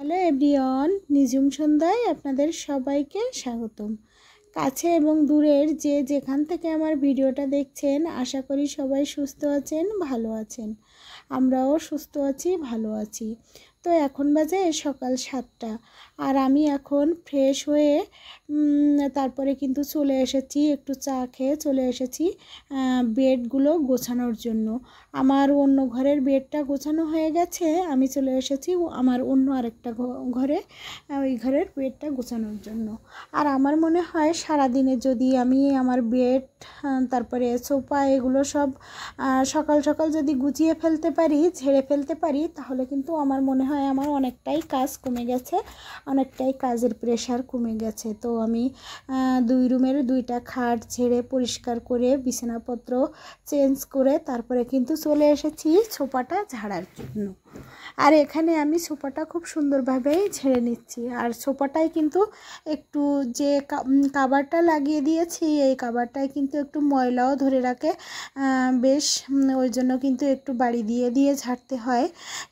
Hello everyone, নিঝুম সন্ধ্যায় আপনাদের সবাইকে স্বাগতম। কাছে এবং দূরের যে যেখান থেকে আমার ভিডিওটা দেখছেন, আশা করি সবাই সুস্থ আছেন, ভালো আছেন। আমরাও সুস্থ আছি, ভালো আছি। তো এখন বাজে সকাল 7টা, আর আমি এখন ফ্রেশ হয়ে তারপরে কিন্তু চলে এসেছি, একটু চা খেয়ে চলে এসেছি বেডগুলো গোছানোর জন্য। আমার অন্য ঘরের বেডটা গোছানো হয়ে গেছে, আমি চলে এসেছি আমার অন্য আরেকটা ঘরে, ওই ঘরের বেডটা গোছানোর জন্য। আর আমার মনে হয় সারাদিনে যদি আমি আমার বেড তারপরে সোফা এগুলো সব সকাল সকাল যদি গুছিয়ে ফেলতে পারি, ঝেড়ে ফেলতে পারি, তাহলে কিন্তু আমার মনে হয় আমার অনেকটাই কাজ কমে গেছে, অনেকটাই কাজের প্রেশার কমে গেছে। তো আমি 2 রুমের 2টা খাট ঝেড়ে পরিষ্কার করে বিছানাপত্র চেঞ্জ করে তারপরে কিন্তু চলে এসেছি সোফাটা ঝাড়ার জন্য। আর এখানে আমি সোফাটা খুব সুন্দরভাবেই ঝেড়ে নিচ্ছি। আর সোফাটায় কিন্তু একটু যে কাভারটা লাগিয়ে দিয়েছি, এই কাভারটায় কিন্তু একটু ময়লাও ধরে রাখে বেশ, ওই জন্য কিন্তু একটু বাড়ি দিয়ে দিয়ে ঝাড়তে হয়।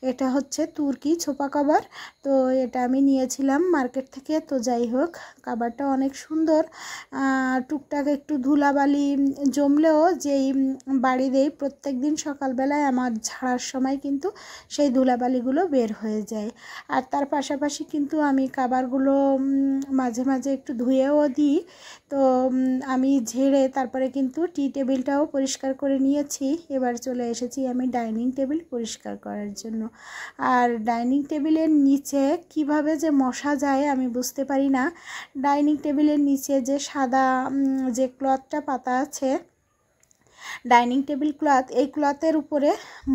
এটা হচ্ছে তুর্কি সোফা কাভার, তো এটা আমি নিয়েছিলাম মার্কেট থেকে। তো যাই হোক, কাভারটা অনেক সুন্দর। টুকটাক একটু ধুলাবালি জমলেও যেই বাড়ি দেই প্রত্যেক দিন সকালবেলায়, আমার ঝাড়ার সময় কিন্তু সেই ধুলাবালিগুলো বের হয়ে যায়। আর তার পাশাপাশি কিন্তু আমি কাভারগুলো মাঝে মাঝে একটু ধুয়েও দিই। তো আমি ঝেড়ে তারপরে কিন্তু টি টেবিলটাও পরিষ্কার করে নিয়েছি। এবার চলে এসেছি আমি ডাইনিং টেবিল পরিষ্কার করার জন্য। আর ডাইনিং টেবিলের নিচে কিভাবে যে মশা যায় আমি বুঝতে পারি না। ডাইনিং টেবিলের নিচে যে সাদা যে ক্লথটা পাতা আছে, ডাইনিং টেবিল ক্লথ, এই ক্লথের উপরে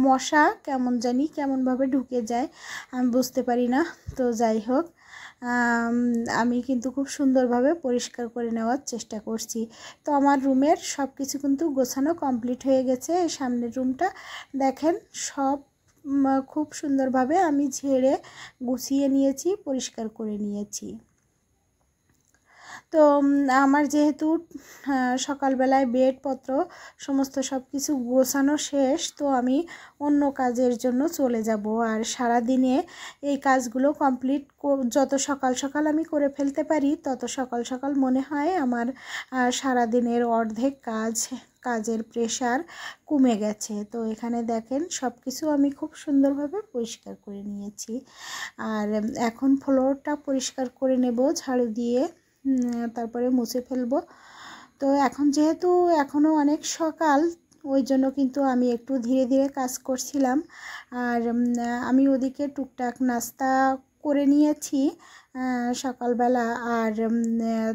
মশা কেমন জানি কেমনভাবে ঢুকে যায়, আমি বুঝতে পারি না। তো যাই হোক, আমি কিন্তু খুব সুন্দরভাবে পরিষ্কার করে নেওয়ার চেষ্টা করছি। তো আমার রুমের সব কিছু কিন্তু গোছানো কমপ্লিট হয়ে গেছে। এই সামনের রুমটা দেখেন, সব খুব সুন্দরভাবে আমি ঝেড়ে গুছিয়ে নিয়েছি, পরিষ্কার করে নিয়েছি। তো আমার যেহেতু সকালবেলায় বেডপত্র সমস্ত সব কিছু গোছানো শেষ, তো আমি অন্য কাজের জন্য চলে যাব। আর সারাদিনে এই কাজগুলো কমপ্লিট যত সকাল সকাল আমি করে ফেলতে পারি, তত সকাল সকাল মনে হয় আমার সারাদিনের অর্ধেক কাজের প্রেশার কমে গেছে। তো এখানে দেখেন সব কিছু আমি খুব সুন্দরভাবে পরিষ্কার করে নিয়েছি। আর এখন ফ্লোরটা পরিষ্কার করে নেব ঝাড়ু দিয়ে, তারপরে মুছে ফেলবো। তো এখন যেহেতু এখনও অনেক সকাল, ওই জন্য কিন্তু আমি একটু ধীরে ধীরে কাজ করছিলাম। আর আমি ওদিকে টুকটাক নাস্তা করে নিয়েছি সকালবেলা। আর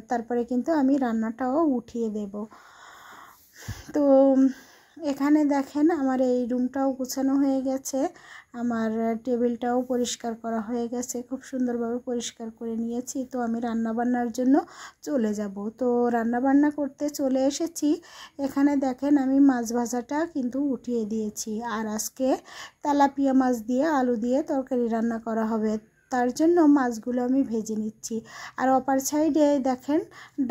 তারপরে কিন্তু আমি রান্নাটাও উঠিয়ে দেব। তো এখানে দেখেন আমার এই রুমটাও গোছানো হয়ে গেছে, আমার টেবিলটাও পরিষ্কার করা হয়ে গেছে, খুব সুন্দরভাবে পরিষ্কার করে নিয়েছি। তো আমি রান্নাবান্নার জন্য চলে যাব। তো রান্নাবান্না করতে চলে এসেছি। এখানে দেখেন আমি মাছ ভাজাটা কিন্তু উঠিয়ে দিয়েছি। আর আজকে তেলাপিয়া মাছ দিয়ে আলু দিয়ে তরকারি রান্না করা হবে, তার জন্য মাছগুলো আমি ভেজে নিচ্ছি। আর অপার সাইডে দেখেন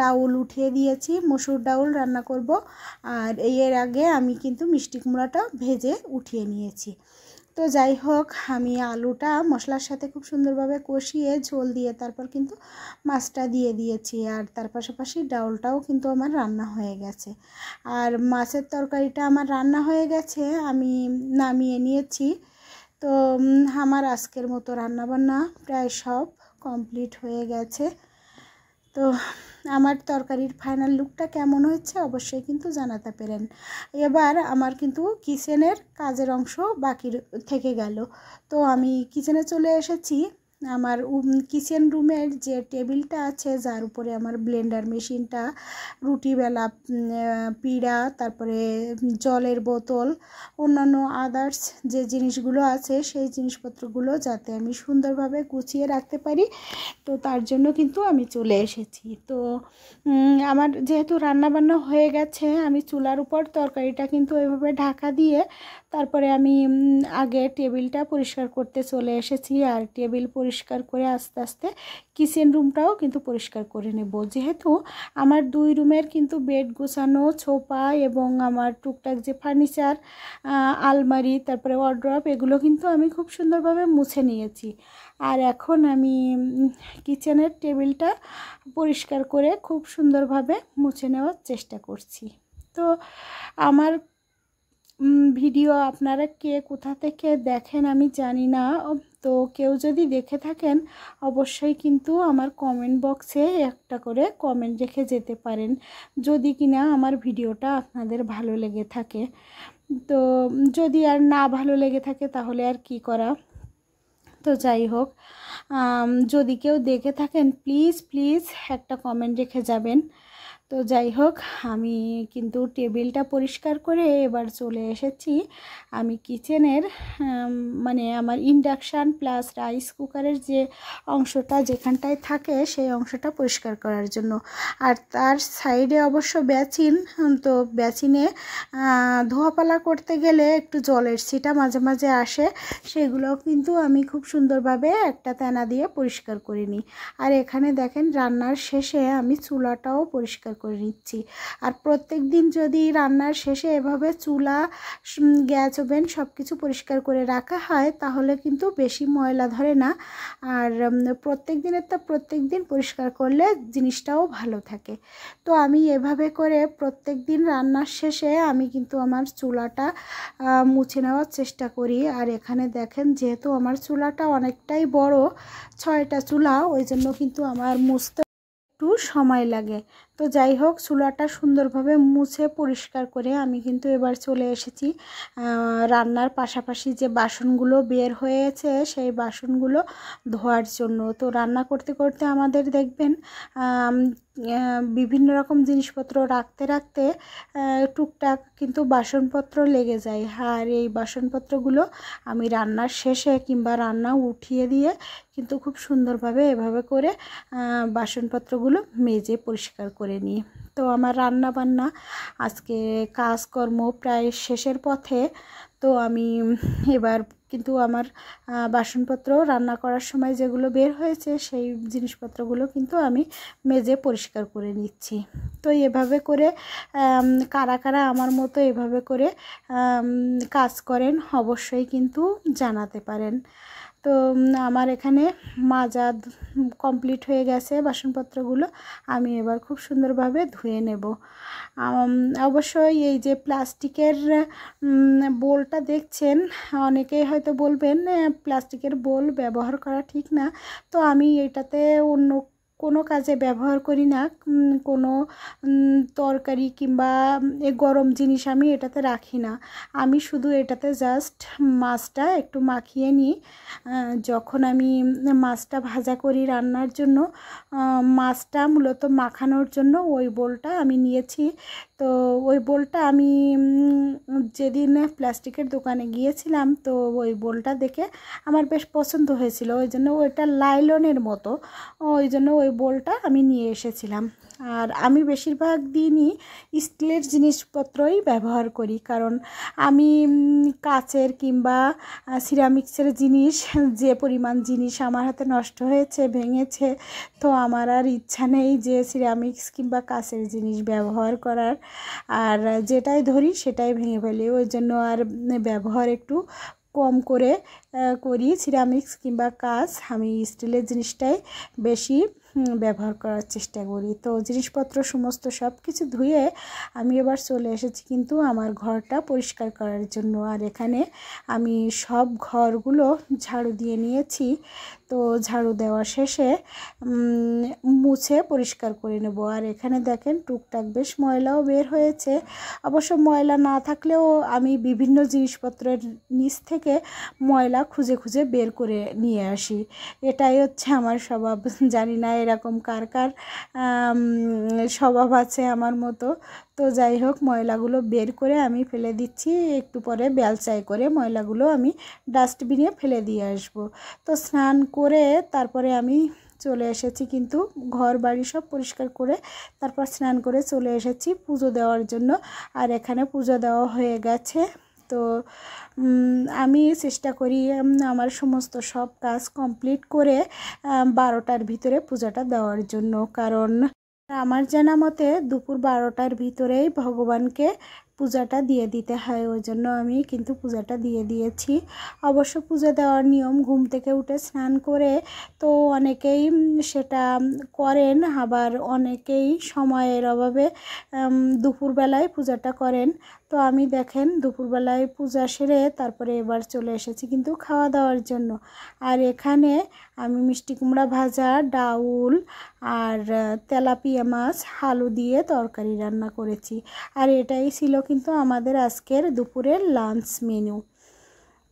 ডাউল উঠিয়ে দিয়েছি, মসুর ডাউল রান্না করব। আর এর আগে আমি কিন্তু মিষ্টি কুমড়াটা ভেজে উঠিয়ে নিয়েছি। তো যাই হোক, আমি আলুটা মশলার সাথে খুব সুন্দরভাবে কষিয়ে ঝোল দিয়ে তারপর কিন্তু মাছটা দিয়ে দিয়েছি। আর তার পাশাপাশি ডাউলটাও কিন্তু আমার রান্না হয়ে গেছে। আর মাছের তরকারিটা আমার রান্না হয়ে গেছে, আমি নামিয়ে নিয়েছি। তো আমার আজকের মতো রান্নাবান্না প্রায় সব কমপ্লিট হয়ে গেছে। তো আমার তরকারির ফাইনাল লুকটা কেমন হয়েছে অবশ্যই কিন্তু জানাতে পারেন। এবার আমার কিন্তু কিচেনের কাজের অংশ বাকি থেকে গেল। তো আমি কিচেনে চলে এসেছি। আমার কিচেন রুমের যে টেবিলটা আছে, যার উপরে আমার ব্লেন্ডার মেশিনটা, রুটি বেলা পিঁড়া, তারপরে জলের বোতল, অন্যান্য আদার্স যে জিনিসগুলো আছে, সেই জিনিসপত্রগুলো যাতে আমি সুন্দরভাবে গুছিয়ে রাখতে পারি, তো তার জন্য কিন্তু আমি চলে এসেছি। তো আমার যেহেতু রান্নাবান্না হয়ে গেছে, আমি চুলার উপর তরকারিটা কিন্তু ওইভাবে ঢাকা দিয়ে তারপরে আমি আগে টেবিলটা পরিষ্কার করতে চলে এসেছি। আর টেবিল পরিষ্কার পরিষ্কার করে আস্তে আস্তে কিচেন রুমটাও কিন্তু পরিষ্কার করে নেব। যেহেতু আমার 2 রুমের কিন্তু বেড গোছানো, সোফা এবং আমার টুকটাক যে ফার্নিচার, আলমারি, তারপরে ওয়ারড্রপ, এগুলো কিন্তু আমি খুব সুন্দরভাবে মুছে নিয়েছি। আর এখন আমি কিচেনের টেবিলটা পরিষ্কার করে খুব সুন্দরভাবে মুছে নেওয়ার চেষ্টা করছি। তো আমার ভিডিও আপনারা কে কোথা থেকে দেখেন আমি জানি না, তো কেউ যদি দেখে থাকেন অবশ্যই কিন্তু আমার কমেন্ট বক্সে একটা করে কমেন্ট রেখে যেতে পারেন, যদি কিনা আমার ভিডিওটা আপনাদের ভালো লেগে থাকে। তো যদি আর না ভালো লেগে থাকে তাহলে আর কি করা। তো যাই হোক, যদি কেউ দেখে থাকেন প্লিজ প্লিজ একটা কমেন্ট রেখে যাবেন। তো যাই হোক, আমি কিন্তু টেবিলটা পরিষ্কার করে এবার চলে এসেছি আমি কিচেনের মানে আমার ইন্ডাকশান প্লাস রাইস কুকারের যে অংশটা যেখানটায় থাকে সেই অংশটা পরিষ্কার করার জন্য। আর তার সাইডে অবশ্য বেসিন, তো বেসিনে ধোয়াপালা করতে গেলে একটু জলের ছিটা মাঝে মাঝে আসে, সেগুলোও কিন্তু আমি খুব সুন্দরভাবে একটা তেনা দিয়ে পরিষ্কার করে নিই। আর এখানে দেখেন রান্নার শেষে আমি চুলাটাও পরিষ্কার করে নিচ্ছি। আর প্রত্যেক দিন যদি রান্নার শেষে এভাবে চুলা, গ্যাস ওভেন সব কিছু পরিষ্কার করে রাখা হয় তাহলে কিন্তু বেশি ময়লা ধরে না। আর প্রত্যেক দিন পরিষ্কার করলে জিনিসটাও ভালো থাকে। তো আমি এভাবে করে প্রত্যেক দিন রান্নার শেষে আমি কিন্তু আমার চুলাটা মুছে নেওয়ার চেষ্টা করি। আর এখানে দেখেন যেহেতু আমার চুলাটা অনেকটাই বড়, 6টা চুলা, ওই জন্য কিন্তু আমার মুছতে একটু সময় লাগে। তো যাই হোক, চুলাটা সুন্দরভাবে মুছে পরিষ্কার করে আমি কিন্তু এবার চলে এসেছি রান্নার পাশাপাশি যে বাসনগুলো বের হয়েছে সেই বাসনগুলো ধোয়ার জন্য। তো রান্না করতে করতে আমাদের দেখবেন বিভিন্ন রকম জিনিসপত্র রাখতে রাখতে টুকটাক কিন্তু বাসনপত্র লেগে যায়। আর এই বাসনপত্রগুলো আমি রান্নার শেষে কিংবা রান্না উঠিয়ে দিয়ে কিন্তু খুব সুন্দরভাবে এভাবে করে বাসনপত্রগুলো মেজে পরিষ্কার করে নিই। তো আমার রান্না বান্না আজকে কাজকর্ম প্রায় শেষের পথে। তো আমি এবার কিন্তু আমার বাসনপত্র রান্না করার সময় যেগুলো বের হয়েছে সেই জিনিসপত্রগুলো কিন্তু আমি মেজে পরিষ্কার করে নিচ্ছি। তো এভাবে করে কারা কারা আমার মতো এভাবে করে কাজ করেন অবশ্যই কিন্তু জানাতে পারেন। তো আমার এখানে মাজা কমপ্লিট হয়ে গেছে বাসনপত্রগুলো, আমি এবার খুব সুন্দরভাবে ধুয়ে নেব। অবশ্যই এই যে প্লাস্টিকের বোলটা দেখছেন, অনেকেই হয়তো বলবেন প্লাস্টিকের বোল ব্যবহার করা ঠিক না। তো আমি এটাতে অন্য কোনো কাজে ব্যবহার করি না, কোনো তরকারি কিংবা গরম জিনিস আমি এটাতে রাখি না। আমি শুধু এটাতে জাস্ট মাছটা একটু মাখিয়ে নিই। যখন আমি মাছটা ভাজা করি রান্নার জন্য, মাছটা মূলত মাখানোর জন্য ওই বোলটা আমি নিয়েছি। তো ওই বোলটা আমি যেদিন প্লাস্টিকের দোকানে গিয়েছিলাম তো ওই বোলটা দেখে আমার বেশ পছন্দ হয়েছিল, ওই জন্য ওইটা লাইলনের মতো, ওই জন্য ওই বোলটা আমি নিয়ে এসেছিলাম। আর আমি বেশিরভাগ দিনই স্টিলের জিনিসপত্রই ব্যবহার করি, কারণ আমি কাচের কিংবা সিরামিক্সের জিনিস, যে পরিমাণ জিনিস আমার হাতে নষ্ট হয়েছে, ভেঙেছে, তো আমার আর ইচ্ছা নেই যে সিরামিক্স কিংবা কাচের জিনিস ব্যবহার করার। আর যেটাই ধরি সেটাই ভেঙে ফেলি, ওই জন্য আর ব্যবহার একটু কম করে করি। সিরামিক্স কিংবা কাচ, আমি স্টিলের জিনিসটাই বেশি ব্যবহার করার চেষ্টা করি। তো জিনিসপত্র সমস্ত সব কিছু ধুয়ে আমি এবার চলে এসেছি কিন্তু আমার ঘরটা পরিষ্কার করার জন্য। আর এখানে আমি সব ঘরগুলো ঝাড়ু দিয়ে নিয়েছি। তো ঝাড়ু দেওয়া শেষে মুছে পরিষ্কার করে নেব। আর এখানে দেখেন টুকটাক বেশ ময়লাও বের হয়েছে। অবশ্য ময়লা না থাকলেও আমি বিভিন্ন জিনিসপত্রের নিচ থেকে ময়লা খুঁজে খুঁজে বের করে নিয়ে আসি, এটাই হচ্ছে আমার স্বভাব। জানি না এরকম কার কার স্বভাব আছে আমার মতো। তো যাই হোক, ময়লাগুলো বের করে আমি ফেলে দিচ্ছি, একটু পরে বেলচাই করে ময়লাগুলো আমি ডাস্টবিনে ফেলে দিয়ে আসব। তো স্নান করে তারপরে আমি চলে এসেছি কিন্তু ঘর বাড়ি সব পরিষ্কার করে তারপর স্নান করে চলে এসেছি পুজো দেওয়ার জন্য। আর এখানে পুজো দেওয়া হয়ে গেছে। তো আমি চেষ্টা করি আমার সমস্ত সব কাজ কমপ্লিট করে 12টার ভিতরে পূজাটা দেওয়ার জন্য, কারণ আমার জানা মতে দুপুর 12টার ভিতরেই ভগবানকে পূজাটা দিয়ে দিতে হয়। ওই জন্য আমি কিন্তু পূজাটা দিয়ে দিয়েছি। অবশ্য পূজা দেওয়ার নিয়ম ঘুম থেকে উঠে স্নান করে তো অনেকেই সেটা করেন, আবার অনেকেই সময়ের অভাবে দুপুরবেলায় পূজাটা করেন। তো আমি দেখেন দুপুরবেলায় পূজা সেরে তারপরে এবার চলে এসেছি কিন্তু খাওয়া দাওয়ার জন্য। আর এখানে আমি মিষ্টি কুমড়া ভাজা, ডাউল আর তেলাপিয়া মাছ আলু দিয়ে তরকারি রান্না করেছি। আর এটাই ছিল কিন্তু আমাদের আজকের দুপুরের লাঞ্চ মেনু।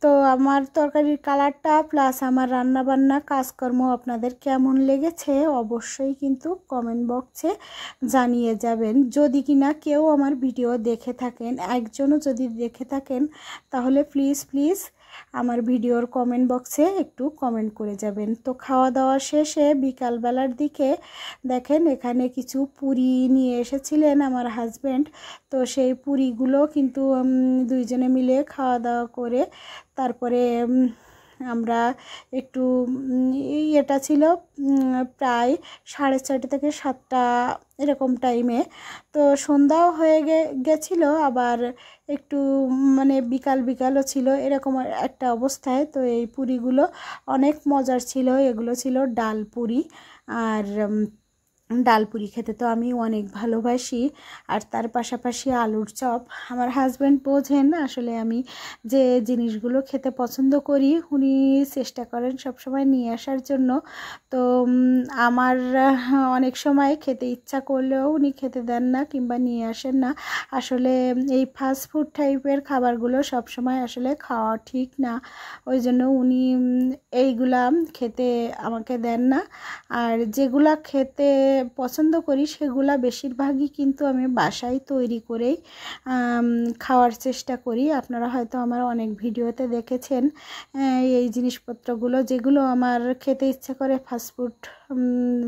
তো আমার তরকারির কালারটা প্লাস আমার রান্নাবান্না কাজকর্ম আপনাদের কেমন লেগেছে অবশ্যই কিন্তু কমেন্ট বক্সে জানিয়ে যাবেন। যদি কিনা কেউ আমার ভিডিও দেখে থাকেন, একজনও যদি দেখে থাকেন, তাহলে প্লিজ আমার ভিডিওর কমেন্ট বক্সে একটু কমেন্ট করে যাবেন। তো খাওয়া দাওয়া শেষে বিকালবেলার দিকে দেখেন এখানে কিছু পুরি নিয়ে এসেছিলেন আমার হাজব্যান্ড। তো সেই পুরিগুলো কিন্তু দুইজনে মিলে খাওয়া দাওয়া করে তারপরে আমরা একটু এটা ছিল প্রায় 6:30 থেকে 7টা এরকম টাইমে। তো সন্ধ্যাও হয়ে গেছিলো, আবার একটু মানে বিকালও ছিল, এরকম একটা অবস্থায়। তো এই পুরিগুলো অনেক মজার ছিল। এগুলো ছিল ডাল পুরি, আর ডাল পুরি খেতে তো আমি অনেক ভালোবাসি। আর তার পাশাপাশি আলুর চপ। আমার হাজব্যান্ড বোঝেন আসলে আমি যে জিনিসগুলো খেতে পছন্দ করি, উনি চেষ্টা করেন সবসময় নিয়ে আসার জন্য। তো আমার অনেক সময় খেতে ইচ্ছা করলেও উনি খেতে দেন না কিংবা নিয়ে আসেন না। আসলে এই ফাস্ট ফুড টাইপের খাবারগুলো সবসময় আসলে খাওয়া ঠিক না, ওই জন্য উনি এইগুলা খেতে আমাকে দেন না। আর যেগুলা খেতে পছন্দ করি সেগুলা বেশিরভাগই কিন্তু আমি বাসায় তৈরি করেই খাওয়ার চেষ্টা করি। আপনারা হয়তো আমার অনেক ভিডিওতে দেখেছেন এই জিনিসপত্রগুলো, যেগুলো আমার খেতে ইচ্ছা করে ফাস্টফুড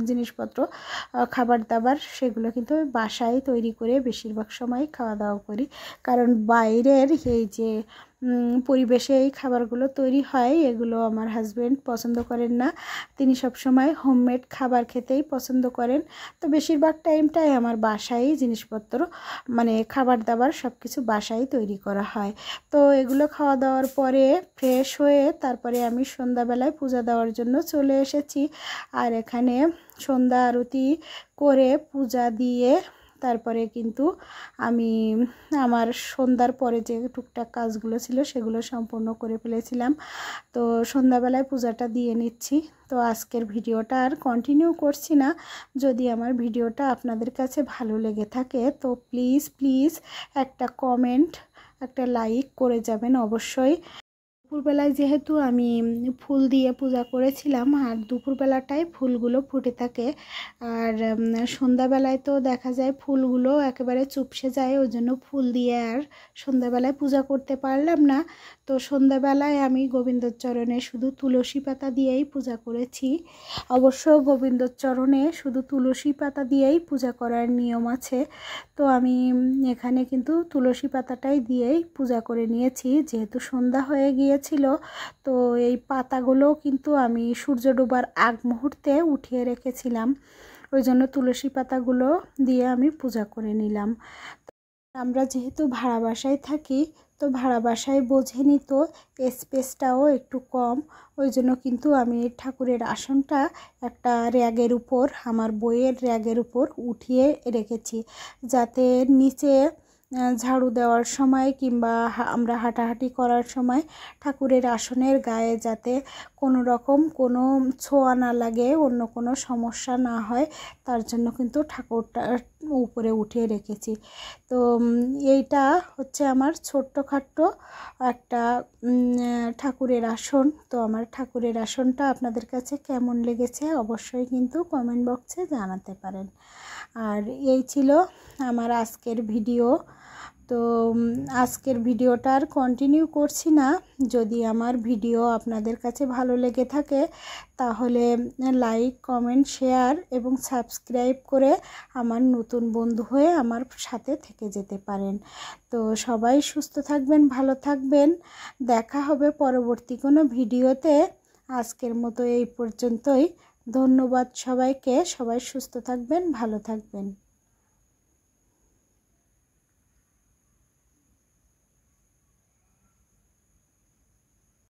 জিনিসপত্র, খাবার দাবার, সেগুলো কিন্তু আমি বাসায় তৈরি করে বেশিরভাগ সময় খাওয়া দাওয়া করি। কারণ বাইরের এই যে পরিবেশে এই খাবারগুলো তৈরি হয় এগুলো আমার হাজব্যান্ড পছন্দ করেন না। তিনি সবসময় হোমমেড খাবার খেতেই পছন্দ করেন। তো বেশিরভাগ টাইমটাই আমার বাসায় জিনিসপত্র মানে খাবার দাবার সব কিছু বাসায় তৈরি করা হয়। তো এগুলো খাওয়া দাওয়ার পরে ফ্রেশ হয়ে তারপরে আমি সন্ধ্যাবেলায় পূজা দেওয়ার জন্য চলে এসেছি। আর এখানে সন্ধ্যা আরতি করে পূজা দিয়ে তারপরে কিন্তু আমি আমার সন্ধ্যার পরে যে টুকটাক কাজগুলো ছিল সেগুলো সম্পূর্ণ করে ফেলেছিলাম। তো সন্ধ্যাবেলায় পূজাটা দিয়ে নিচ্ছি। তো আজকের ভিডিওটা আর কন্টিনিউ করছি না। যদি আমার ভিডিওটা আপনাদের কাছে ভালো লেগে থাকে তো প্লিজ একটা কমেন্ট, একটা লাইক করে যাবেন অবশ্যই। দুপুরবেলায় যেহেতু আমি ফুল দিয়ে পূজা করেছিলাম, আর দুপুরবেলাটাই ফুলগুলো ফুটে থাকে, আর সন্ধ্যাবেলায় তো দেখা যায় ফুলগুলো একেবারে চুপসে যায়, ওই জন্য ফুল দিয়ে আর সন্ধ্যাবেলায় পূজা করতে পারলাম না। তো সন্ধ্যাবেলায় আমি গোবিন্দচরণে শুধু তুলসী পাতা দিয়েই পূজা করেছি। অবশ্য গোবিন্দচরণে শুধু তুলসী পাতা দিয়েই পূজা করার নিয়ম আছে। তো আমি এখানে কিন্তু তুলসী পাতাটাই দিয়েই পূজা করে নিয়েছি, যেহেতু সন্ধ্যা হয়ে গিয়েছিল। তো এই পাতাগুলো কিন্তু আমি সূর্য ডোবার আগ মুহূর্তে উঠিয়ে রেখেছিলাম, ওই জন্য তুলসী পাতাগুলো দিয়ে আমি পূজা করে নিলাম। আমরা যেহেতু ভাড়া বাসায় থাকি, তো ভাড়া বাসায় বোঝেনি তো স্পেসটাও একটু কম, ওই জন্য কিন্তু আমি ঠাকুরের আসনটা একটা র্যাগের উপর, আমার বইয়ের র্যাগের উপর উঠিয়ে রেখেছি, যাতে নিচে ঝাড়ু দেওয়ার সময় কিংবা আমরা হাঁটাহাঁটি করার সময় ঠাকুরের আসনের গায়ে যাতে কোনো রকম কোনো ছোঁয়া না লাগে, অন্য কোনো সমস্যা না হয়, তার জন্য কিন্তু ঠাকুরটা উপরে উঠিয়ে রেখেছি। তো এইটা হচ্ছে আমার ছোট্টখাট্টো একটা ঠাকুরের আসন। তো আমার ঠাকুরের আসনটা আপনাদের কাছে কেমন লেগেছে অবশ্যই কিন্তু কমেন্ট বক্সে জানাতে পারেন। আর এই ছিল আমার আজকের ভিডিও। তো আজকের ভিডিওটা আর কন্টিনিউ করছি না। যদি আমার ভিডিও আপনাদের কাছে ভালো লেগে থাকে তাহলে লাইক, কমেন্ট, শেয়ার এবং সাবস্ক্রাইব করে আমার নতুন বন্ধু হয়ে আমার সাথে থেকে যেতে পারেন। তো সবাই সুস্থ থাকবেন, ভালো থাকবেন। দেখা হবে পরবর্তী কোনো ভিডিওতে। আজকের মতো এই পর্যন্তই। ধন্যবাদ সবাইকে। সবাই সুস্থ থাকবেন, ভালো থাকবেন।